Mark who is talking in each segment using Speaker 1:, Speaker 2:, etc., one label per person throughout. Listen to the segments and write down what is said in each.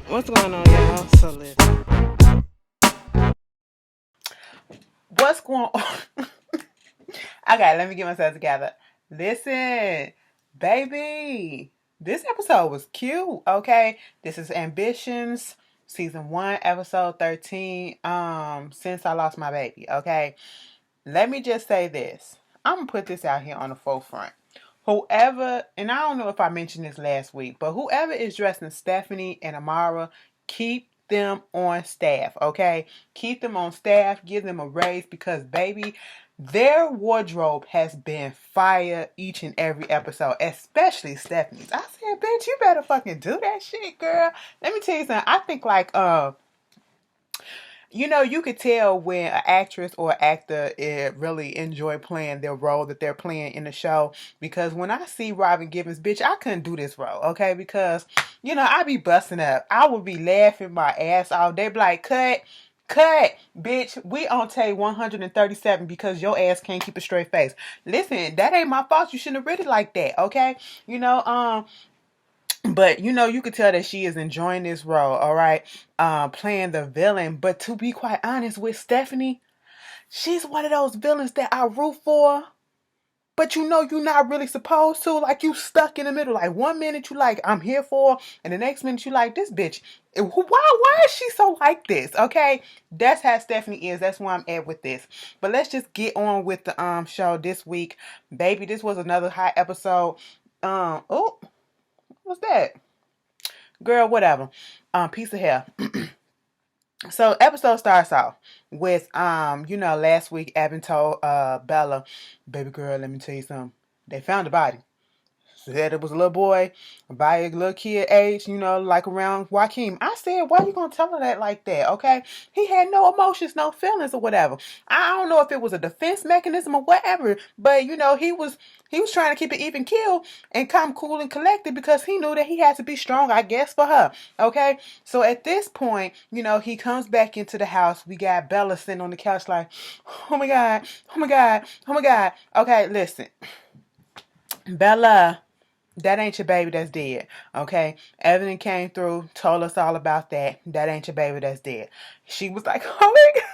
Speaker 1: What's going on, y'all? So listen.
Speaker 2: What's going on? Okay, let me get myself together. Listen, baby, this episode was cute. Okay, this is Ambitions, season 1, episode 13. Since I lost my baby. Okay, let me just say this. I'm gonna put this out here on the forefront. Whoever, and I don't know if I mentioned this last week, but whoever is dressing Stephanie and Amara, keep them on staff, okay? Keep them on staff, give them a raise because, baby, their wardrobe has been fire each and every episode, especially Stephanie's. I said, bitch, you better fucking do that shit, girl. Let me tell you something. I think you could tell when an actress or actor really enjoy playing their role that they're playing in the show. Because when I see Robin Gibbons, bitch, I couldn't do this role, okay? Because, I be busting up. I would be laughing my ass off. They be like, cut, bitch. We on take 137 because your ass can't keep a straight face. Listen, that ain't my fault. You shouldn't have read it like that, okay? But you could tell that she is enjoying this role, all right, playing the villain. But to be quite honest with Stephanie, she's one of those villains that I root for, but you're not really supposed to. Like, you stuck in the middle. Like, one minute you like, I'm here for, and the next minute you like, this bitch. Why is she so like this? Okay, that's how Stephanie is. That's where I'm at with this. But let's just get on with the show this week, baby. This was another hot episode. Oh, what's that? Girl, whatever. Piece of hair. So episode starts off with last week Abin told Bella, baby girl, let me tell you something. They found the body. Said it was a little boy, by a little kid age, like around Joaquin. I said, why you gonna tell her that like that? Okay, he had no emotions, no feelings, or whatever. I don't know if it was a defense mechanism or whatever, but he was trying to keep it even keel and come cool and collected because he knew that he had to be strong, I guess, for her. Okay, so at this point, he comes back into the house. We got Bella sitting on the couch like, oh my god, oh my god, oh my god. Okay, listen, Bella. That ain't your baby that's dead, okay? Evelyn came through, told us all about that. That ain't your baby that's dead. She was like, oh my God.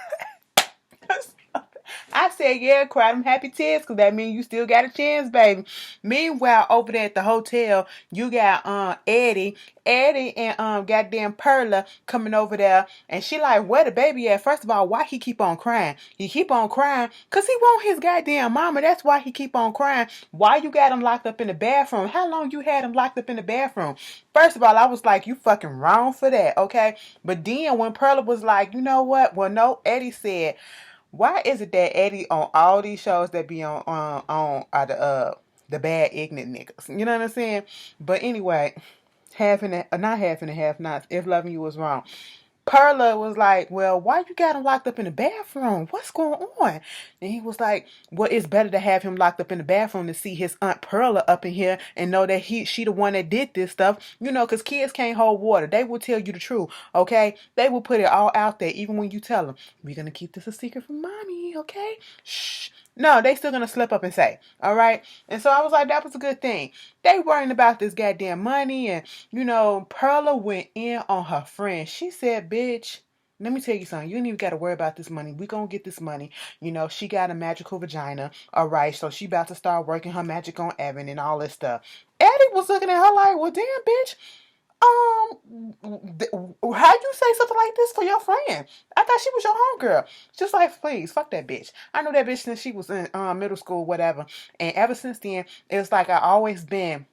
Speaker 2: I said, yeah, cry them happy tears, because that means you still got a chance, baby. Meanwhile, over there at the hotel, you got Eddie. Eddie and goddamn Perla coming over there, and she like, where the baby at? First of all, why he keep on crying? He keep on crying because he want his goddamn mama. That's why he keep on crying. Why you got him locked up in the bathroom? How long you had him locked up in the bathroom? First of all, I was like, you fucking wrong for that, okay? But then when Perla was like, you know what? Well, no, Eddie said, why is it that Eddie on all these shows that be on are the bad ignorant niggas? You know what I'm saying? But anyway, half and a, not half and a half, not if loving you was wrong. Perla was like, well, why you got him locked up in the bathroom? What's going on? And he was like, well, it's better to have him locked up in the bathroom to see his Aunt Perla up in here and know that she the one that did this stuff. Because kids can't hold water. They will tell you the truth, okay? They will put it all out there, even when you tell them, we're going to keep this a secret from mommy, okay? Shh. No, they still gonna slip up and say, all right? And so I was like, that was a good thing. They worrying about this goddamn money, and Perla went in on her friend. She said, bitch, let me tell you something. You ain't even got to worry about this money. We gonna get this money. She got a magical vagina. All right, so she about to start working her magic on Evan and all this stuff. Eddie was looking at her like, well, damn, bitch. How you say something like this for your friend? I thought she was your homegirl. Just like, please, fuck that bitch. I know that bitch since she was in middle school, whatever. And ever since then, it's like I always been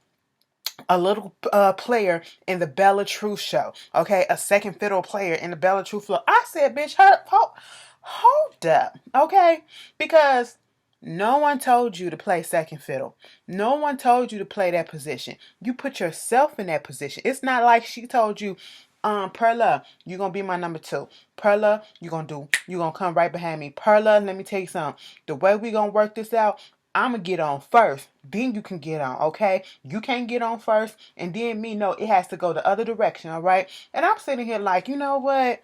Speaker 2: a little player in the Bella Truth show. Okay, a second fiddle player in the Bella Truth show. I said, bitch, hold up, okay? Because no one told you to play second fiddle. No one told you to play that position. You put yourself in that position. It's not like she told you, Perla, you're gonna be my number 2. Perla, you're gonna come right behind me. Perla, let me tell you something. The way we gonna work this out, I'm gonna get on first. Then you can get on, okay? You can't get on first, and then me, no, it has to go the other direction, all right? And I'm sitting here like, you know what?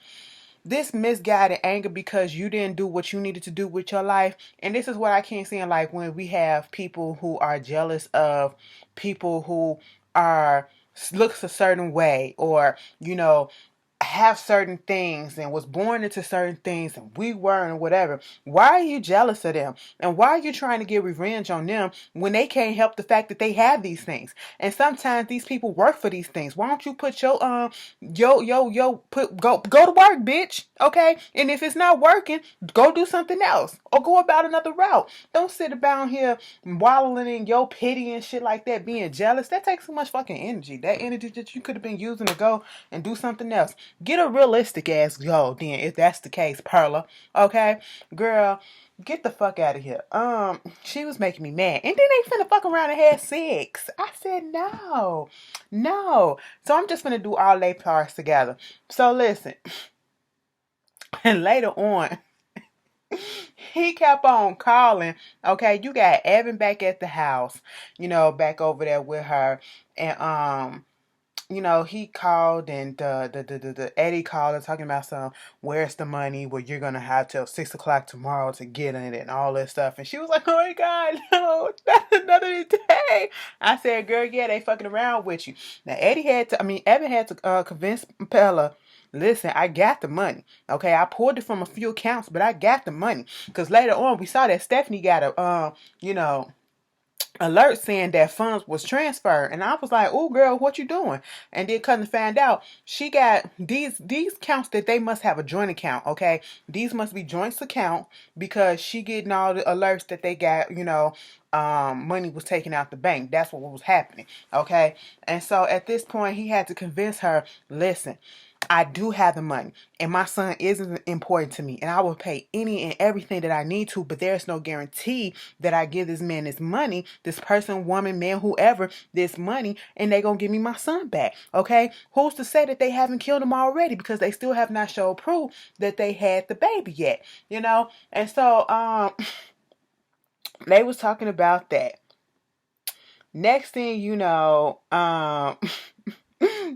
Speaker 2: This misguided anger because you didn't do what you needed to do with your life. And this is what I can't stand, like when we have people who are jealous of people who are looks a certain way, or have certain things and was born into certain things and we weren't, whatever. Why are you jealous of them? And why are you trying to get revenge on them when they can't help the fact that they have these things? And sometimes these people work for these things. Why don't you put your go to work, bitch? Okay? And if it's not working, go do something else or go about another route. Don't sit about here wallowing in your pity and shit like that, being jealous. That takes so much fucking energy. That energy that you could have been using to go and do something else. Get a realistic ass goal then, if that's the case, Perla. Okay? Girl, get the fuck out of here. She was making me mad. And then they finna fuck around and have sex. I said no. No. So I'm just finna do all they parts together. So listen. And later on, he kept on calling. Okay, you got Evan back at the house, back over there with her. And he called, and the Eddie called and talking about where's the money? Well, you're gonna have till 6 o'clock tomorrow to get in it and all that stuff. And she was like, oh my God, no, not another day. I said, girl, yeah, they fucking around with you. Now Evan had to convince Pella. Listen, I got the money. Okay, I pulled it from a few accounts, but I got the money. Because later on, we saw that Stephanie got alert saying that funds was transferred, and I was like, oh girl, what you doing? And then come to find out, she got these accounts that they must have a joint account. Okay, these must be joint account, because she getting all the alerts that they got, money was taken out the bank. That's what was happening. Okay, and so at this point he had to convince her, listen, I do have the money, and my son isn't important to me, and I will pay any and everything that I need to, but there's no guarantee that I give this man this money, this person, woman, man, whoever, this money, and they gonna give me my son back. Okay, who's to say that they haven't killed him already, because they still have not shown proof that they had the baby yet, and so they was talking about that. Next thing you know,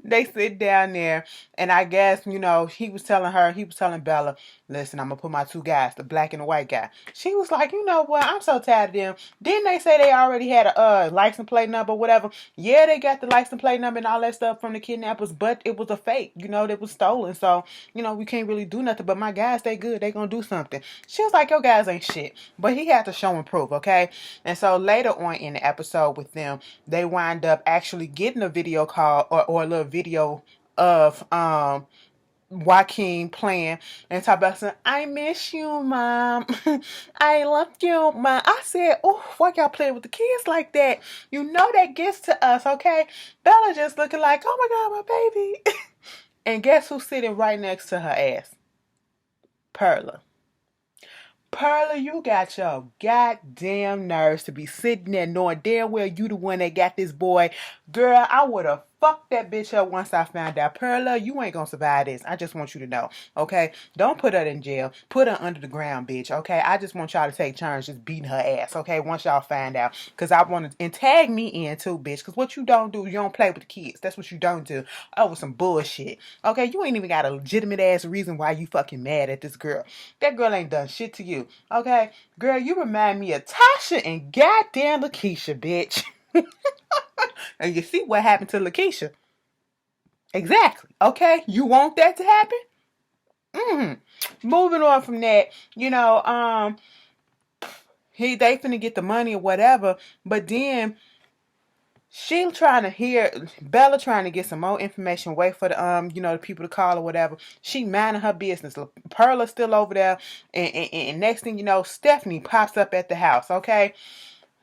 Speaker 2: they sit down there, and I guess, he was telling Bella, listen, I'm gonna put my two guys, the black and the white guy. She was like, you know what, I'm so tired of them. Didn't they say they already had a license plate number, whatever? Yeah, they got the license plate number and all that stuff from the kidnappers, but it was a fake, that was stolen. So, we can't really do nothing, but my guys, they good, they gonna do something. She was like, your guys ain't shit, but he had to show and prove, okay? And so later on in the episode with them, they wind up actually getting a video call or a little video of Joaquin playing and talk about saying, I miss you, Mom. I love you, Mom. I said, oh, why y'all playing with the kids like that? That gets to us, okay? Bella just looking like, oh my God, my baby. And guess who's sitting right next to her ass? Perla. Perla, you got your goddamn nerves to be sitting there knowing damn well you the one that got this boy. Girl, I would have fucked that bitch up once I found out. Perla, you ain't gonna survive this. I just want you to know, okay? Don't put her in jail. Put her under the ground, bitch, okay? I just want y'all to take turns just beating her ass, okay? Once y'all find out. Because I want to, and tag me in too, bitch. Because what you don't do, you don't play with the kids. That's what you don't do. Over some bullshit. Okay, you ain't even got a legitimate ass reason why you fucking mad at this girl. That girl ain't done shit to you. Okay, girl, you remind me of Tasha and goddamn Lakeisha, bitch. And you see what happened to Lakeisha. Exactly. Okay, you want that to happen? Moving on from that, they finna get the money or whatever, but then Bella trying to get some more information, wait for the the people to call or whatever. She minding her business. Perla's still over there, and next thing you know, Stephanie pops up at the house, okay?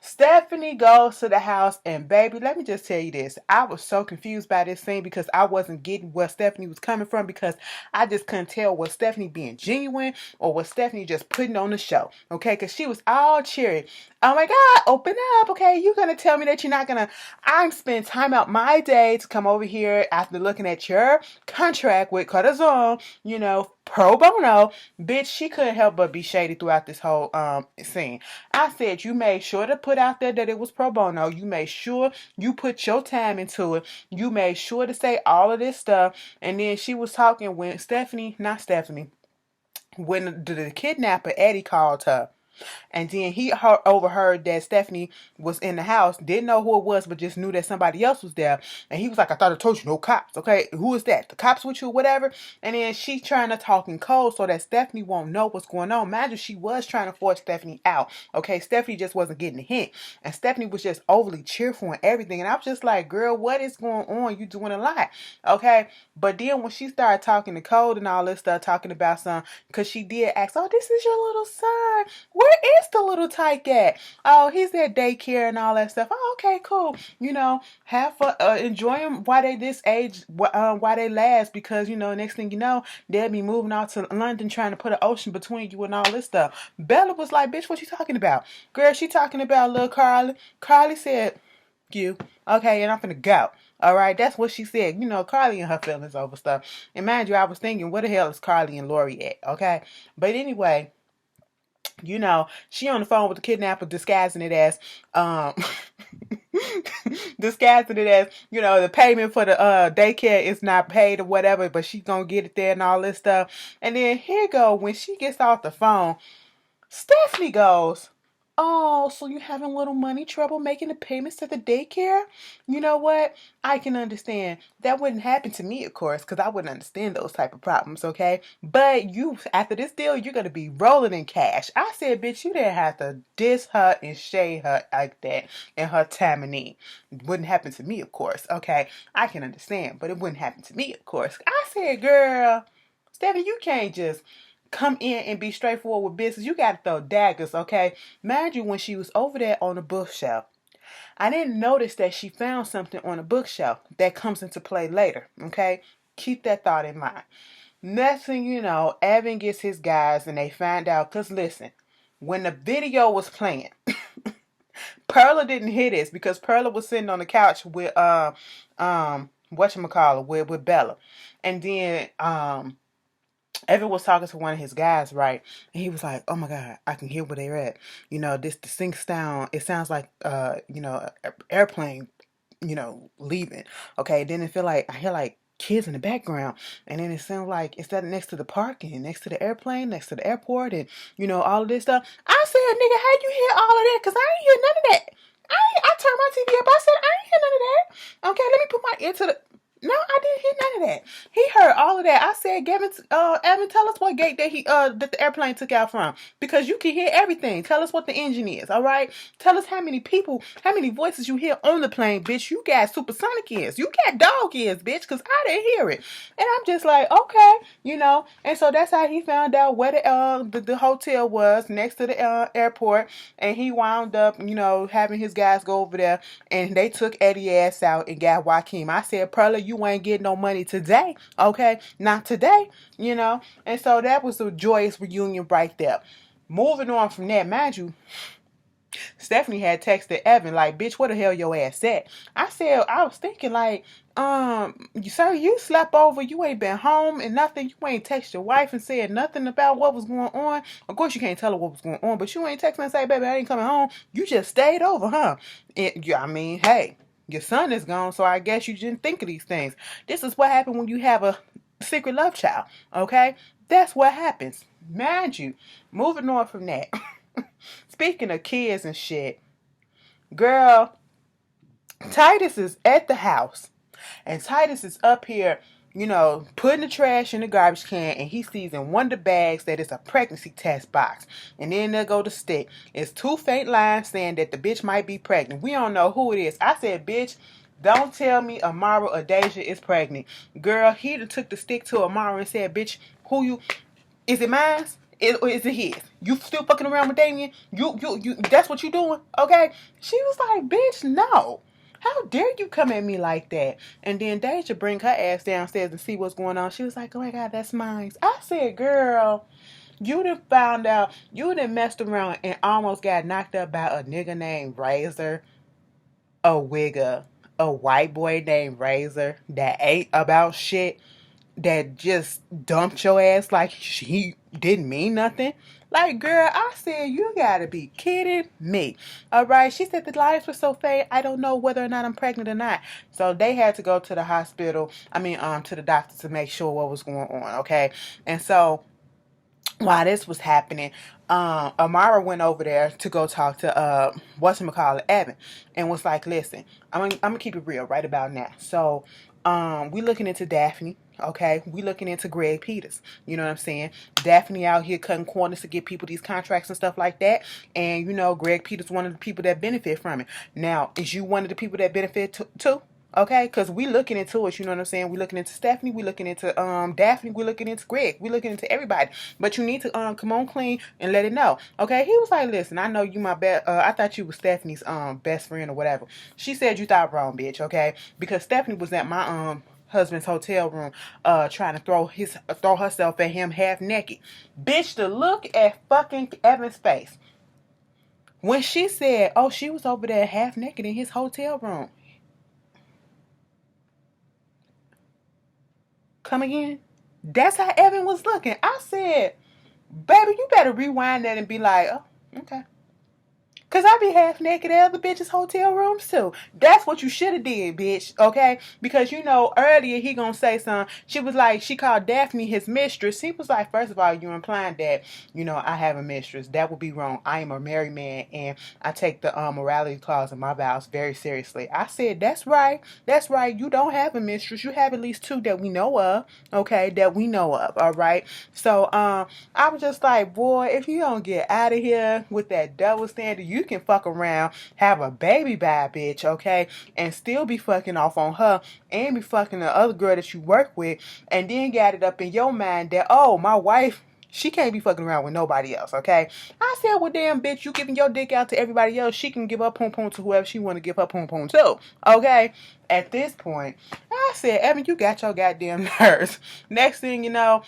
Speaker 2: Stephanie goes to the house, and baby, let me just tell you this. I was so confused by this scene because I wasn't getting where Stephanie was coming from, because I just couldn't tell, was Stephanie being genuine or was Stephanie just putting on the show, okay? Because she was all cheery. Oh my God, open up, okay? You're going to tell me that you're not going to, I'm spending time out my day to come over here after looking at your contract with Corazon, pro bono. Bitch, she couldn't help but be shady throughout this whole scene. I said you made sure to put out there that it was pro bono. You made sure you put your time into it. You made sure to say all of this stuff. And then she was talking when when the kidnapper Eddie called her. And then he overheard that Stephanie was in the house, didn't know who it was, but just knew that somebody else was there. And he was like, I thought I told you, no cops. Okay, who is that? The cops with you, whatever. And then she trying to talk in code so that Stephanie won't know what's going on. Imagine she was trying to force Stephanie out. Okay, Stephanie just wasn't getting the hint. And Stephanie was just overly cheerful and everything. And I was just like, girl, what is going on? You doing a lot. Okay. But then when she started talking to code and all this stuff, talking about some, because she did ask, oh, this is your little son. Where is the little tyke at? Oh, he's at daycare and all that stuff. Oh, okay, cool. You know, have fun, enjoy them while they this age, while they last, because you know, next thing you know, they'll be moving out to London trying to put an ocean between you and all this stuff. Bella was like, bitch, what you talking about? Girl, she talking about little Carly. Carly said, you. Okay, and I'm finna go. All right, that's what she said. You know, Carly and her feelings over stuff. And mind you, I was thinking, where the hell is Carly and Lori at? Okay, but anyway, you know, she on the phone with the kidnapper, disguising it as, disguising it as, you know, the payment for the daycare is not paid or whatever, but she's gonna get it there and all this stuff. And then here go when she gets off the phone, Stephanie goes, oh, so you're having a little money trouble making the payments to the daycare? You know what? I can understand. That wouldn't happen to me, of course, because I wouldn't understand those type of problems, okay? But you, after this deal, you're going to be rolling in cash. I said, bitch, you didn't have to diss her and shade her like that in her time of need. It wouldn't happen to me, of course, okay? I can understand, but it wouldn't happen to me, of course. I said, girl, Stephanie, you can't just come in and be straightforward with business. You got to throw daggers, okay? Mind you, when she was over there on the bookshelf, I didn't notice that she found something on the bookshelf that comes into play later, okay? Keep that thought in mind. Next thing you know, Evan gets his guys and they find out, because listen, when the video was playing, Perla didn't hear this because Perla was sitting on the couch with whatchamacallit, with Bella. And then Evan was talking to one of his guys, right? And he was like, oh my God, I can hear where they're at. You know, this distinct sound, it sounds like, you know, airplane, you know, leaving. Okay, then it feel like, I hear like kids in the background. And then it sounds like, it's that next to the parking, next to the airplane, next to the airport, and, you know, all of this stuff. I said, nigga, how you hear all of that? Because I ain't hear none of that. I turned my TV up. I said, I ain't hear none of that. Okay, let me put my ear to the... No, I didn't hear none of that. He heard all of that. I said, Evan, tell us what gate that the airplane took out from. Because you can hear everything. Tell us what the engine is, all right? Tell us how many people, how many voices you hear on the plane, bitch. You got supersonic ears. You got dog ears, bitch, because I didn't hear it. And I'm just like, okay, you know. And so that's how he found out where the hotel was next to the airport. And he wound up, you know, having his guys go over there. And they took Eddie ass out and got Joaquin. I said, Perla, you ain't getting no money today, okay? Not today, you know? And so that was a joyous reunion right there. Moving on from that, mind you, Stephanie had texted Evan, like, bitch, where the hell your ass at? I said, I was thinking, like, sir, you slept over, you ain't been home and nothing, you ain't text your wife and said nothing about what was going on. Of course, you can't tell her what was going on, but you ain't texting and say, baby, I ain't coming home. You just stayed over, huh? I mean, hey, your son is gone, so I guess you didn't think of these things. This is what happened when you have a secret love child, okay? That's what happens. Mind you, moving on from that. Speaking of kids and shit, girl, Titus is at the house. And Titus is up here, you know, putting the trash in the garbage can, and he sees in one of the bags that it's a pregnancy test box. And then there go the stick. It's two faint lines saying that the bitch might be pregnant. We don't know who it is. I said, bitch, don't tell me Amara or Deja is pregnant. Girl, he took the stick to Amara and said, bitch, who you... Is it mine? Or is it his? You still fucking around with Damien? You, that's what you doing? Okay? She was like, bitch, no. How dare you come at me like that? And then Deja bring her ass downstairs and see what's going on. She was like, oh my God, that's mine. I said, girl, you done found out, you done messed around and almost got knocked up by a nigga named Razor, a wigger, a white boy named Razor that ain't about shit, that just dumped your ass like he didn't mean nothing. Like, girl, I said, you gotta be kidding me. All right. She said the lines were so fake, I don't know whether or not I'm pregnant or not. So they had to go to the hospital. To the doctor to make sure what was going on. Okay. And so while this was happening, Amara went over there to go talk to whatchamacallit, Evan, and was like, listen, I'm gonna keep it real right about now. So we looking into Daphne. Okay, we looking into Greg Peters. You know what I'm saying? Daphne out here cutting corners to get people these contracts and stuff like that. And you know, Greg Peters one of the people that benefit from it. Now, is you one of the people that benefit too? Okay, because we looking into it, you know what I'm saying? We looking into Stephanie, we looking into Daphne, we looking into Greg, we looking into everybody. But you need to come on clean and let it know. Okay, he was like, listen, I know you my best. I thought you was Stephanie's best friend or whatever. She said you thought wrong, bitch. Okay, because Stephanie was at my husband's hotel room trying to throw herself at him half naked. Bitch, to look at fucking Evan's face when she said, oh, she was over there half naked in his hotel room. Come again? That's how Evan was looking. I said, baby, you better rewind that and be like, oh, okay. Cause I be half naked at other bitches' hotel rooms too. That's what you should have did, bitch. Okay? Because you know earlier he gonna say something. She was like, she called Daphne his mistress. He was like, first of all, you implying that you know I have a mistress. That would be wrong. I am a married man, and I take the morality clause in my vows very seriously. I said, that's right. That's right. You don't have a mistress. You have at least two that we know of. Okay, that we know of. All right. So I was just like, boy, if you don't get out of here with that double standard, you can fuck around, have a baby by a bitch, okay, and still be fucking off on her and be fucking the other girl that you work with, and then got it up in your mind that, oh, my wife, she can't be fucking around with nobody else, okay? I said, well, damn, bitch, you giving your dick out to everybody else. She can give her poom poom to whoever she want to give her poom poom to, okay? At this point, I said, Evan, you got your goddamn nerves. Next thing you know,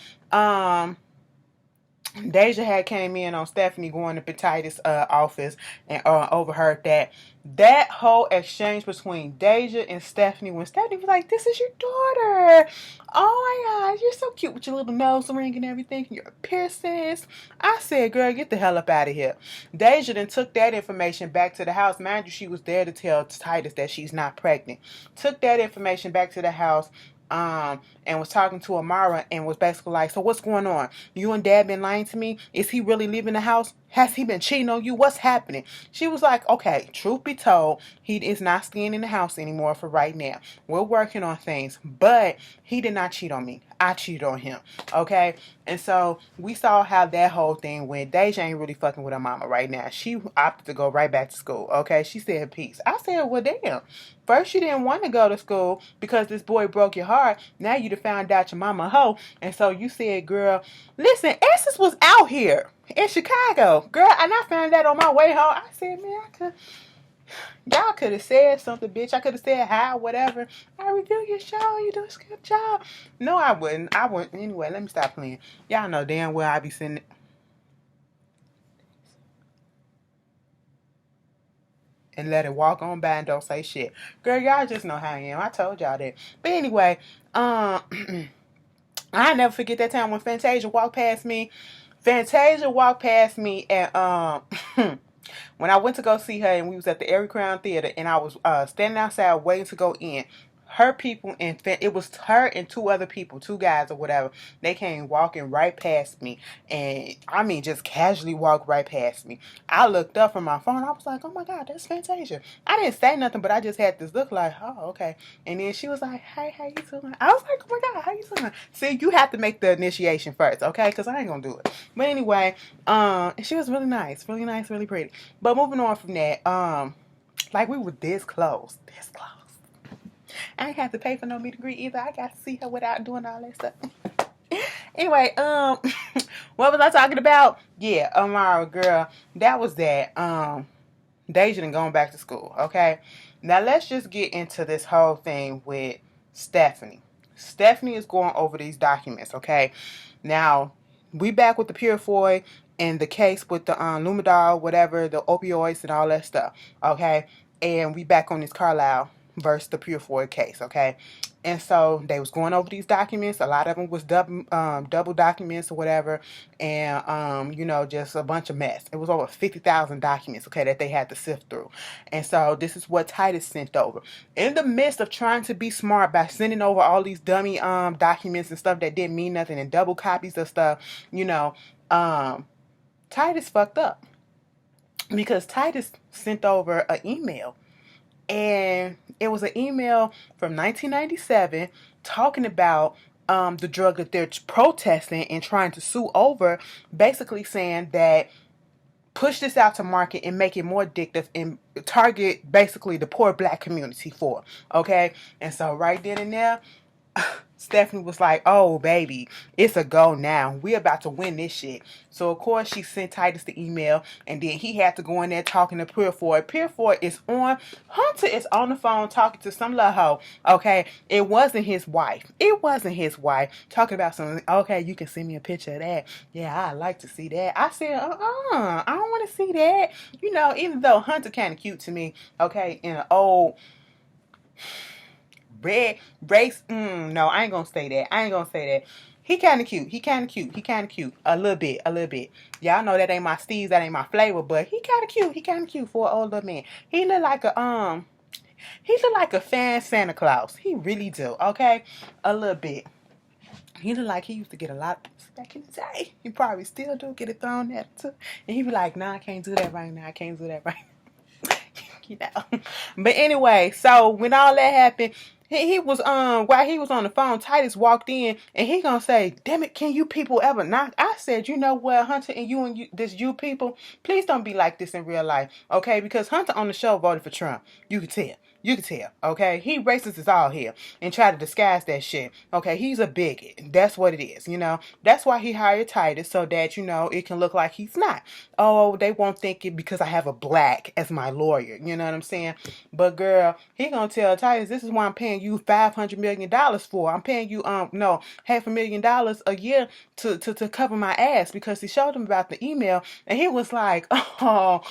Speaker 2: Deja had came in on Stephanie going to Petita's office and overheard that whole exchange between Deja and Stephanie when Stephanie was like, this is your daughter. Oh my gosh, you're so cute with your little nose ring and everything, your piercings. I said, girl, get the hell up out of here. Deja then took that information back to the house. Mind you, she was there to tell Titus that she's not pregnant. Took that information back to the house. And was talking to Amara and was basically like, so what's going on? You and Dad been lying to me? Is he really leaving the house? Has he been cheating on you? What's happening? She was like, okay, truth be told, he is not staying in the house anymore for right now. We're working on things, but he did not cheat on me. I cheated on him. Okay? And so we saw how that whole thing went. Deja ain't really fucking with her mama right now. She opted to go right back to school. Okay? She said peace. I said, well, damn. First you didn't want to go to school because this boy broke your heart. Now you found out your mama a hoe. And so you said, girl, listen, Essence was out here in Chicago. Girl, and I found that on my way home. I said, man, y'all could have said something, bitch. I could have said hi, whatever. I review your show. You do a good job. No, I wouldn't. I wouldn't. Anyway, let me stop playing. Y'all know damn well I be sitting and let it walk on by and don't say shit. Girl, y'all just know how I am. I told y'all that. But anyway, I never forget that time when Fantasia walked past me. Fantasia walked past me and when I went to go see her and we was at the Airy Crown Theater and I was standing outside waiting to go in. Her people and it was her and two other people, two guys or whatever. They came walking right past me, and I mean just casually walked right past me. I looked up from my phone. I was like, "Oh my God, that's Fantasia." I didn't say nothing, but I just had this look like, "Oh, okay." And then she was like, "Hey, how you doing?" I was like, "Oh my God, how you doing?" See, you have to make the initiation first, okay? Because I ain't gonna do it. But anyway, she was really nice, really pretty. But moving on from that, like we were this close, this close. I ain't have to pay for no meet and greet either. I got to see her without doing all that stuff. Anyway, what was I talking about? Yeah, Amara, girl, that was that. Deja done going back to school, okay? Now let's just get into this whole thing with Stephanie. Stephanie is going over these documents, okay? Now, we back with the Purifoy and the case with the Lumadol, whatever, the opioids and all that stuff, okay? And we back on this Carlisle versus the Purifoy case, okay? And so they was going over these documents. A lot of them was double documents or whatever, and just a bunch of mess. It was over 50,000 documents, okay, that they had to sift through. And so this is what Titus sent over. In the midst of trying to be smart by sending over all these dummy documents and stuff that didn't mean nothing and double copies of stuff, Titus fucked up because Titus sent over an email, and it was an email from 1997 talking about the drug that they're protesting and trying to sue over, basically saying that push this out to market and make it more addictive and target basically the poor black community for, okay? And so right then and there, Stephanie was like, oh, baby, it's a go now. We're about to win this shit. So, of course, she sent Titus the email, and then he had to go in there talking to Purefoy. Purefoy is on. Hunter is on the phone talking to some little hoe, okay? It wasn't his wife. It wasn't his wife. Talking about something, okay, you can send me a picture of that. Yeah, I'd like to see that. I said, I don't want to see that. Even though Hunter kind of cute to me, okay, in an old red race. No, I ain't gonna say that. He kind of cute. He kind of cute. A little bit. Y'all know that ain't my steez. That ain't my flavor. But he kind of cute. For an older man. He look like a fan Santa Claus. He really do. Okay, a little bit. He look like he used to get a lot of pussy back in the day. He probably still do get it thrown at him too. And he be like, nah, I can't do that right now. But anyway, so when all that happened, he was while he was on the phone, Titus walked in and he gonna say, damn it, can you people ever not? I said, you know what, Hunter, and you people, please don't be like this in real life, okay? Because Hunter on the show voted for Trump. You can tell. Okay? He racist as all here and try to disguise that shit. Okay, he's a bigot. That's what it is, That's why he hired Titus, so that, it can look like he's not. Oh, they won't think it because I have a black as my lawyer. You know what I'm saying? But girl, he gonna tell Titus, this is why I'm paying you $500 million for. I'm paying you $500,000 a year to cover my ass, because he showed him about the email and he was like, oh,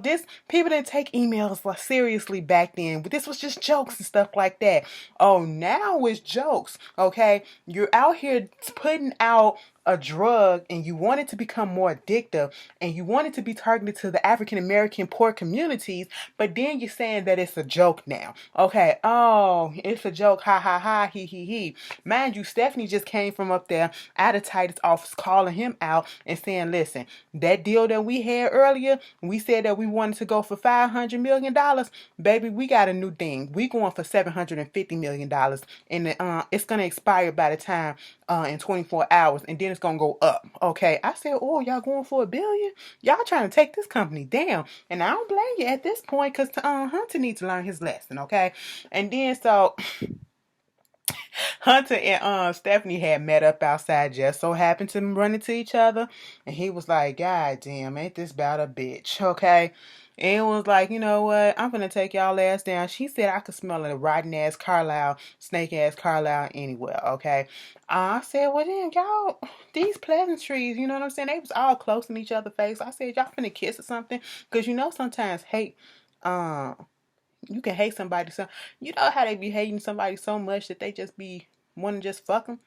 Speaker 2: this people didn't take emails seriously back then. But this was just jokes and stuff like that. Oh, now it's jokes. Okay, you're out here putting out a drug and you want it to become more addictive and you want it to be targeted to the African American poor communities, but then you're saying that it's a joke now. Okay, oh, it's a joke, ha ha ha, he. Mind you, Stephanie just came from up there out of Titus' office calling him out and saying, listen, that deal that we had earlier, we said that we wanted to go for $500 million. Baby, we got a new thing. We going for $750 million, and it's going to expire by the time in 24 hours, and then it's gonna go up. Okay, I said, oh, y'all going for $1 billion? Y'all trying to take this company down, and I don't blame you at this point, because Hunter needs to learn his lesson. Okay, and then so Hunter and Stephanie had met up outside, just so happened to run into each other, and he was like, God damn, ain't this about a bitch? Okay. And it was like, you know what? I'm gonna take y'all ass down. She said I could smell a rotten ass Carlisle, snake ass Carlisle anywhere, okay? I said, well then, y'all, these pleasantries, you know what I'm saying? They was all close in each other's face. I said, y'all finna kiss or something? Because sometimes hate, you can hate somebody. So, you know how they be hating somebody so much that they just be want to just fuck them?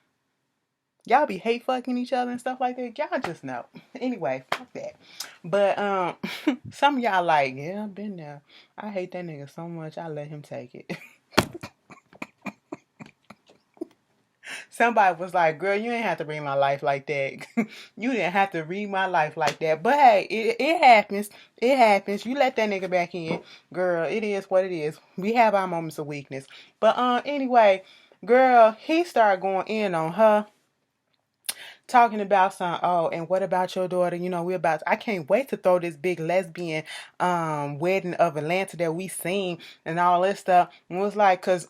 Speaker 2: Y'all be hate fucking each other and stuff like that. Y'all just know. Anyway, fuck that. But some of y'all like, yeah, I've been there. I hate that nigga so much I let him take it. Somebody was like, girl, you ain't have to read my life like that. You didn't have to read my life like that. But hey, it happens. It happens. You let that nigga back in. Girl, it is what it is. We have our moments of weakness. But anyway, girl, he started going in on her, talking about some, oh, and what about your daughter? I can't wait to throw this big lesbian wedding of Atlanta that we seen and all this stuff. And it was like, cause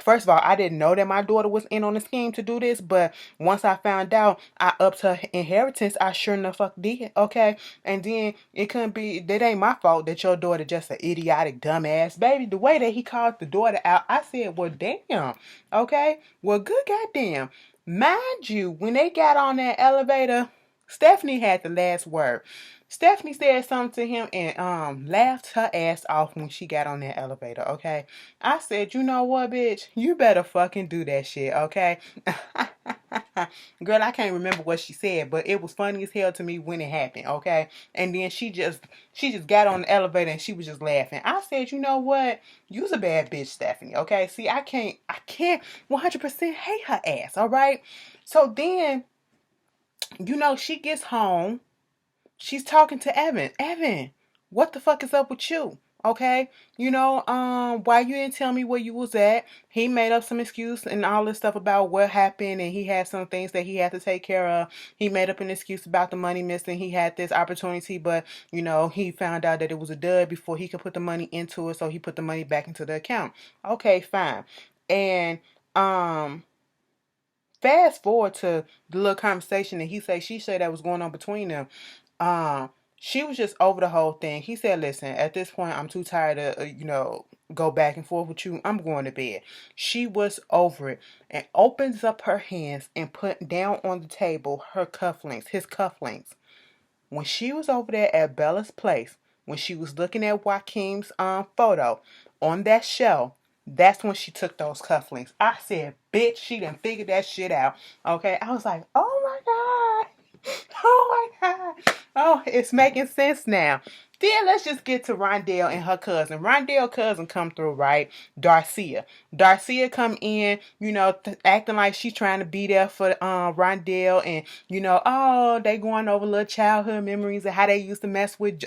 Speaker 2: first of all, I didn't know that my daughter was in on the scheme to do this, but once I found out, I upped her inheritance. I sure enough fuck did, okay? And then it couldn't be, that ain't my fault that your daughter just an idiotic dumbass. Baby, the way that he called the daughter out, I said, well, damn, okay? Well, good goddamn. Mind you, when they got on that elevator, Stephanie had the last word. Stephanie said something to him and laughed her ass off when she got on that elevator, okay? I said, you know what, bitch? You better fucking do that shit, okay? Girl, I can't remember what she said, but it was funny as hell to me when it happened, okay? And then she just got on the elevator and she was just laughing. I said, you know what? You's a bad bitch, Stephanie, okay? See, I can't 100% hate her ass, all right? So then, she gets home. She's talking to Evan. Evan, what the fuck is up with you? Okay, why you didn't tell me where you was at? He made up some excuse and all this stuff about what happened, and he had some things that he had to take care of. He made up an excuse about the money missing. He had this opportunity, but he found out that it was a dud before he could put the money into it, so he put the money back into the account. Okay, fine. And fast forward to the little conversation that she said that was going on between them. Um, she was just over the whole thing. He said, "Listen, at this point, I'm too tired to, go back and forth with you. I'm going to bed." She was over it and opens up her hands and put down on the table his cufflinks. When she was over there at Bella's place, when she was looking at Joaquin's photo on that shelf, that's when she took those cufflinks. I said, bitch, she done figured that shit out. Okay. I was like, oh my God. Oh my God. Oh, it's making sense now. Then let's just get to Rondell and her cousin. Rondell cousin come through, right? Darcia. Darcia come in, acting like she's trying to be there for Rondell, and oh, they going over little childhood memories of how they used to mess with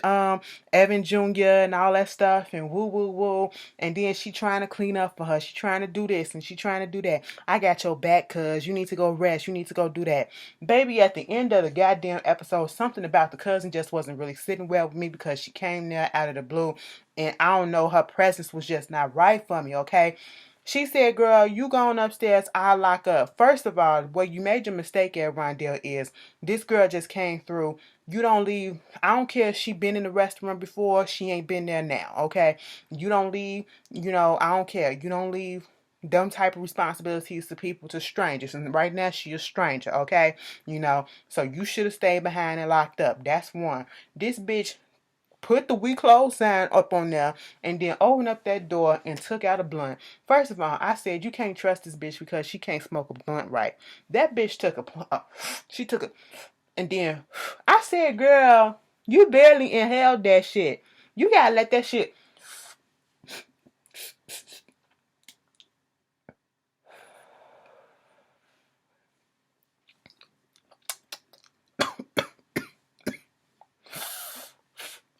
Speaker 2: Evan Jr. and all that stuff and woo woo woo. And then she trying to clean up for her. She trying to do this and she trying to do that. I got your back, cuz you need to go rest. You need to go do that. Baby, at the end of the goddamn episode, something about the cousin just wasn't really sitting well with me because she came there out of the blue, and I don't know, her presence was just not right for me, okay? She said, girl, you going upstairs, I'll lock up. First of all, where you made your mistake at, Rondell, is this girl just came through. You don't leave. I don't care if she been in the restaurant before. She ain't been there now, okay? You don't leave. I don't care. You don't leave them type of responsibilities to strangers. And right now, she a stranger, okay? So you should have stayed behind and locked up. That's one. This bitch put the "we close" sign up on there and then opened up that door and took out a blunt. First of all, I said you can't trust this bitch because she can't smoke a blunt right. That bitch she took a, and then I said, girl, you barely inhaled that shit. You gotta let that shit.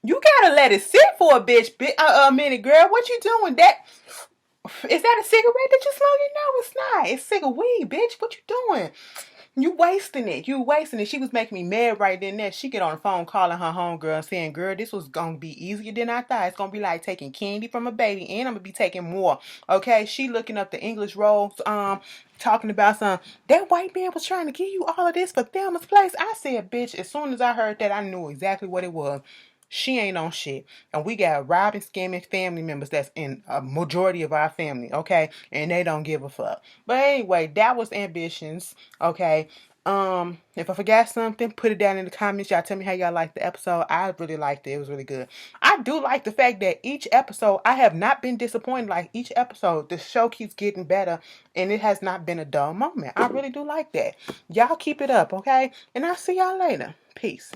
Speaker 2: You gotta let it sit for a minute, girl. What you doing? Is that a cigarette that you smoking? No, it's not. It's cigarette weed, bitch. What you doing? You wasting it. You wasting it. She was making me mad right then and there. She get on the phone calling her homegirl saying, girl, this was going to be easier than I thought. It's going to be like taking candy from a baby, and I'm going to be taking more. Okay? She looking up the English rolls, talking about that white man was trying to give you all of this for Thelma's place. I said, bitch, as soon as I heard that, I knew exactly what it was. She ain't on shit. And we got robbing, scamming family members that's in a majority of our family, okay? And they don't give a fuck. But anyway, that was Ambitions, okay? If I forgot something, put it down in the comments. Y'all tell me how y'all liked the episode. I really liked it. It was really good. I do like the fact that each episode, I have not been disappointed. Like each episode, the show keeps getting better and it has not been a dull moment. I really do like that. Y'all keep it up, okay? And I'll see y'all later. Peace.